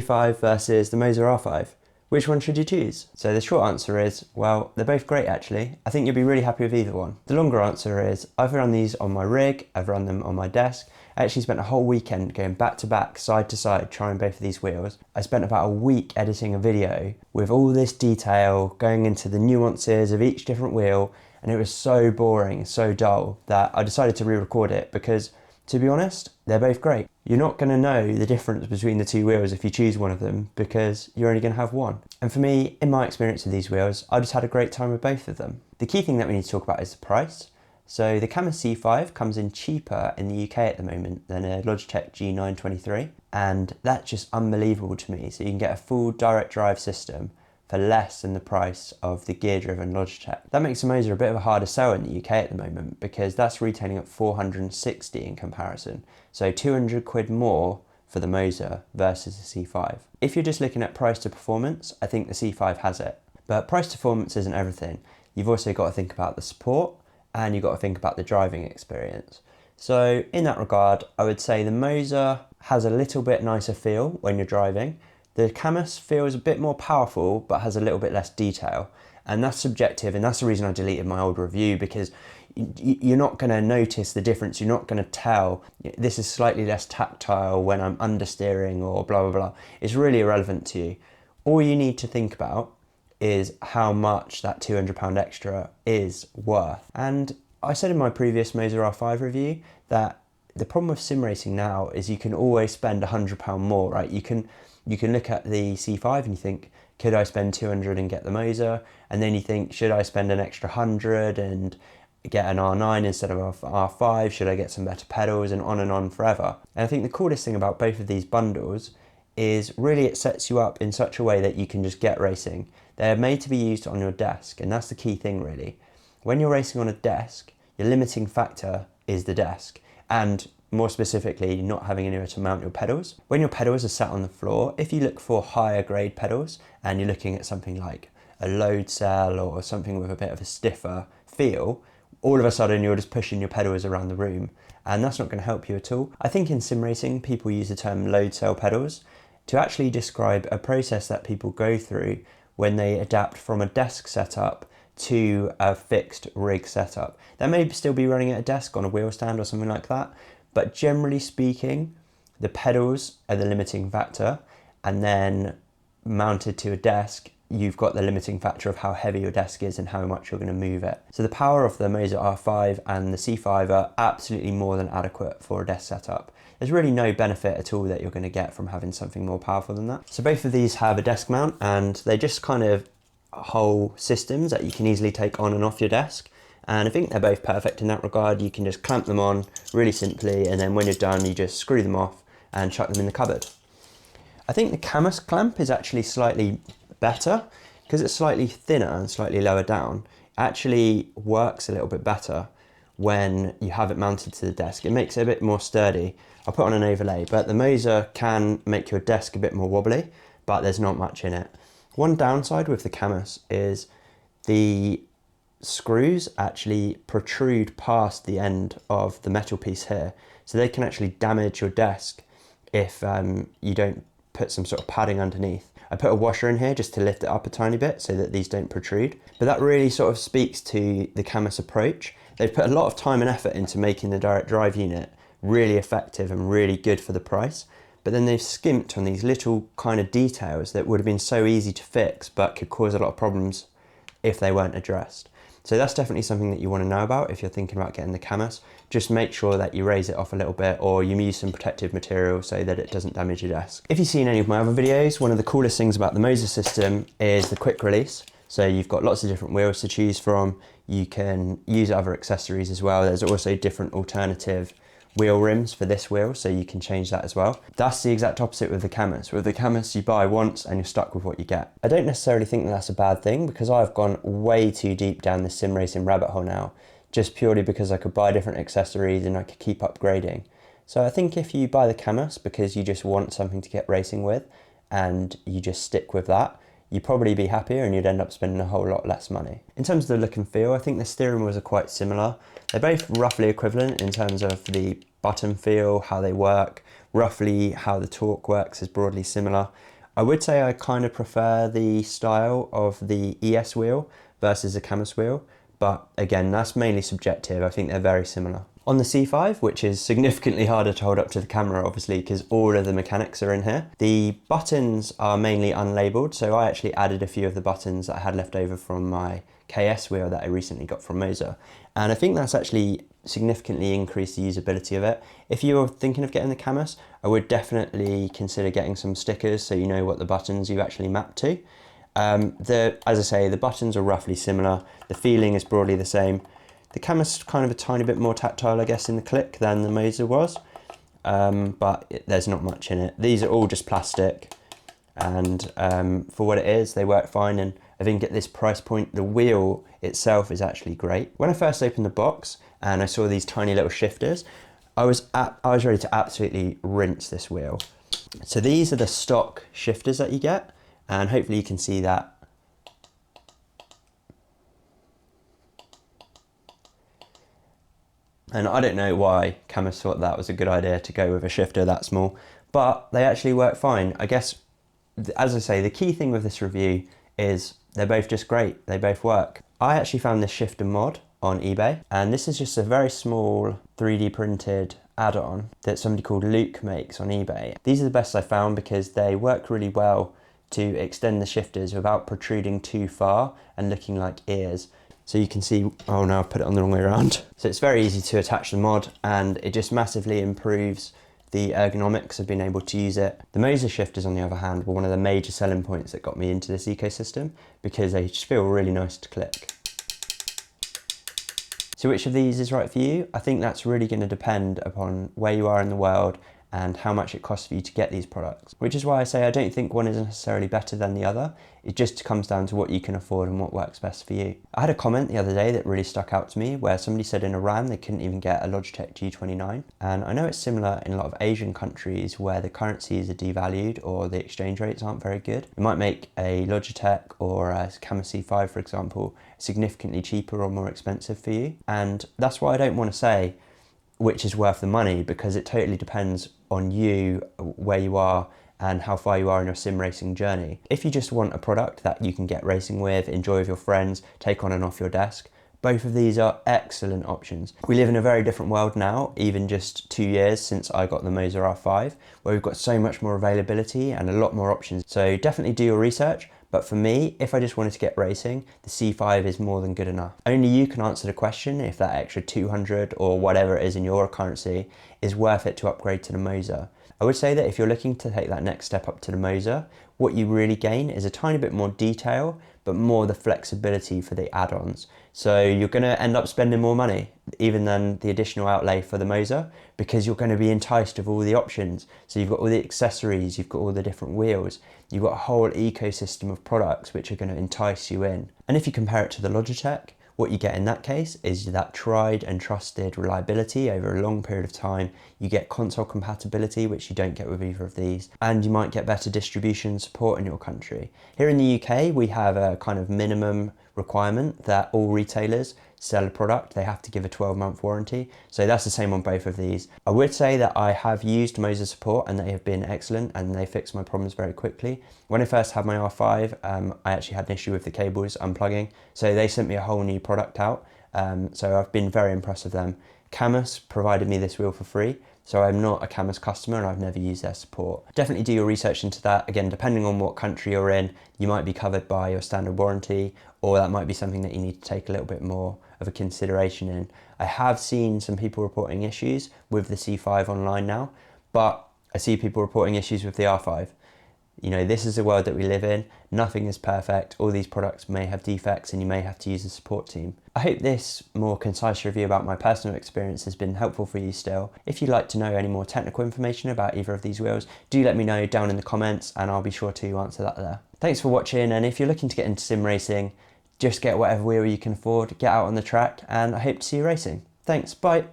C5 versus the Moza R5. Which one should you choose? So the short answer is, well, they're both great actually. I think you'll be really happy with either one. The longer answer is, I've run these on my rig, I've run them on my desk. I actually spent a whole weekend going back to back, side to side, trying both of these wheels. I spent about a week editing a video with all this detail, going into the nuances of each different wheel, and it was so boring, so dull, that I decided to re-record it because, to be honest, they're both great. You're not going to know the difference between the two wheels if you choose one of them because you're only going to have one. And for me, in my experience with these wheels, I just had a great time with both of them. The key thing that we need to talk about is the price. So the Cammus C5 comes in cheaper in the UK at the moment than a Logitech G923, and that's just unbelievable to me. So you can get a full direct drive system for less than the price of the gear-driven Logitech. That makes the Moza a bit of a harder sell in the UK at the moment because that's retailing at 460 in comparison. So 200 quid more for the Moza versus the C5. If you're just looking at price to performance, I think the C5 has it. But price to performance isn't everything. You've also got to think about the support and you've got to think about the driving experience. So in that regard, I would say the Moza has a little bit nicer feel when you're driving. The Cammus feels a bit more powerful, but has a little bit less detail. And that's subjective, and that's the reason I deleted my old review, because you're not going to notice the difference. You're not going to tell this is slightly less tactile when I'm understeering or blah, blah, blah. It's really irrelevant to you. All you need to think about is how much that £200 extra is worth. And I said in my previous Moza R5 review that the problem with sim racing now is you can always spend £100 more, right? You can look at the C5 and you think, could I spend 200 and get the Moza? And then you think, should I spend an extra 100 and get an R9 instead of an R5? Should I get some better pedals? And on forever. And I think the coolest thing about both of these bundles is really it sets you up in such a way that you can just get racing. They're made to be used on your desk, and that's the key thing really. When you're racing on a desk, your limiting factor is the desk. And more specifically, not having anywhere to mount your pedals. When your pedals are sat on the floor, if you look for higher grade pedals and you're looking at something like a load cell or something with a bit of a stiffer feel, all of a sudden you're just pushing your pedals around the room, and that's not going to help you at all. I think in sim racing, people use the term load cell pedals to actually describe a process that people go through when they adapt from a desk setup to a fixed rig setup. They may still be running at a desk on a wheel stand or something like that, but generally speaking, the pedals are the limiting factor, and then mounted to a desk, you've got the limiting factor of how heavy your desk is and how much you're going to move it. So the power of the Moza R5 and the C5 are absolutely more than adequate for a desk setup. There's really no benefit at all that you're going to get from having something more powerful than that. So both of these have a desk mount, and they're just kind of whole systems that you can easily take on and off your desk. And I think they're both perfect in that regard. You can just clamp them on really simply, and then when you're done, you just screw them off and chuck them in the cupboard. I think the Cammus clamp is actually slightly better because it's slightly thinner and slightly lower down. It actually works a little bit better when you have it mounted to the desk. It makes it a bit more sturdy. I'll put on an overlay, but the Moza can make your desk a bit more wobbly, but there's not much in it. One downside with the Cammus is the screws actually protrude past the end of the metal piece here, so they can actually damage your desk if you don't put some sort of padding underneath. I put a washer in here just to lift it up a tiny bit so that these don't protrude, but that really sort of speaks to the Cammus approach. They've put a lot of time and effort into making the direct drive unit really effective and really good for the price, but then they've skimped on these little kind of details that would have been so easy to fix but could cause a lot of problems if they weren't addressed. So that's definitely something that you want to know about if you're thinking about getting the Cammus. Just make sure that you raise it off a little bit, or you use some protective material so that it doesn't damage your desk. If you've seen any of my other videos, one of the coolest things about the Moza system is the quick release. So you've got lots of different wheels to choose from. You can use other accessories as well. There's also different alternative wheel rims for this wheel, so you can change that as well. That's the exact opposite with the Cammus. With the Cammus, you buy once and you're stuck with what you get. I don't necessarily think that that's a bad thing, because I've gone way too deep down the sim racing rabbit hole now, just purely because I could buy different accessories and I could keep upgrading. So I think if you buy the Cammus because you just want something to get racing with and you just stick with that, you'd probably be happier and you'd end up spending a whole lot less money. In terms of the look and feel, I think the steering wheels are quite similar. They're both roughly equivalent in terms of the button feel, how they work, roughly how the torque works is broadly similar. I would say I kind of prefer the style of the ES wheel versus a Cammus wheel, but again, that's mainly subjective. I think they're very similar. On the C5, which is significantly harder to hold up to the camera, obviously, because all of the mechanics are in here, the buttons are mainly unlabeled, so I actually added a few of the buttons that I had left over from my KS wheel that I recently got from Moza, and I think that's actually significantly increased the usability of it. If you're thinking of getting the Cammus, I would definitely consider getting some stickers so you know what the buttons you actually map to. As I say, the buttons are roughly similar, the feeling is broadly the same. The Cammus is kind of a tiny bit more tactile, I guess, in the click than the Moza was, but there's not much in it. These are all just plastic, and for what it is, they work fine, and I think at this price point, the wheel itself is actually great. When I first opened the box and I saw these tiny little shifters, I was ready to absolutely rinse this wheel. So these are the stock shifters that you get, and hopefully you can see that. And I don't know why Cammus thought that was a good idea to go with a shifter that small, but they actually work fine. I guess, as I say, the key thing with this review is they're both just great. They both work. I actually found this shifter mod on eBay, and this is just a very small 3D printed add-on that somebody called Luke makes on eBay. These are the best I found because they work really well to extend the shifters without protruding too far and looking like ears. So you can see, oh no, I've put it on the wrong way around. So it's very easy to attach the mod, and it just massively improves the ergonomics of being able to use it. The Moza shifters, on the other hand, were one of the major selling points that got me into this ecosystem because they just feel really nice to click. So which of these is right for you? I think that's really going to depend upon where you are in the world and how much it costs for you to get these products. Which is why I say I don't think one is necessarily better than the other. It just comes down to what you can afford and what works best for you. I had a comment the other day that really stuck out to me where somebody said in Iran they couldn't even get a Logitech G29. And I know it's similar in a lot of Asian countries where the currencies are devalued or the exchange rates aren't very good. It might make a Logitech or a Cammus C5, for example, significantly cheaper or more expensive for you. And that's why I don't want to say which is worth the money, because it totally depends on you, where you are and how far you are in your sim racing journey. If you just want a product that you can get racing with, enjoy with your friends, take on and off your desk, both of these are excellent options. We live in a very different world now, even just 2 years since I got the Moza R5, where we've got so much more availability and a lot more options. So definitely do your research. But for me, if I just wanted to get racing, the C5 is more than good enough. Only you can answer the question if that extra 200 or whatever it is in your currency is worth it to upgrade to the Moza. I would say that if you're looking to take that next step up to the Moza, what you really gain is a tiny bit more detail, but more the flexibility for the add-ons. So you're going to end up spending more money even than the additional outlay for the Moza, because you're going to be enticed with all the options. So you've got all the accessories, you've got all the different wheels, you've got a whole ecosystem of products which are going to entice you in. And if you compare it to the Logitech, what you get in that case is that tried and trusted reliability over a long period of time. You get console compatibility, which you don't get with either of these, and you might get better distribution support in your country. Here in the UK, we have a kind of minimum requirement that all retailers sell a product, they have to give a 12-month warranty. So that's the same on both of these. I would say that I have used Moza support and they have been excellent and they fix my problems very quickly. When I first had my R5, I actually had an issue with the cables unplugging. So they sent me a whole new product out. So I've been very impressed with them. Cammus provided me this wheel for free. So I'm not a Cammus customer and I've never used their support. Definitely do your research into that. Again, depending on what country you're in, you might be covered by your standard warranty, or that might be something that you need to take a little bit more of a consideration in. I have seen some people reporting issues with the C5 online now, but I see people reporting issues with the R5. You know, this is the world that we live in. Nothing is perfect. All these products may have defects and you may have to use a support team. I hope this more concise review about my personal experience has been helpful for you still. If you'd like to know any more technical information about either of these wheels, do let me know down in the comments and I'll be sure to answer that there. Thanks for watching, and if you're looking to get into sim racing, just get whatever wheel you can afford, get out on the track, and I hope to see you racing. Thanks, bye.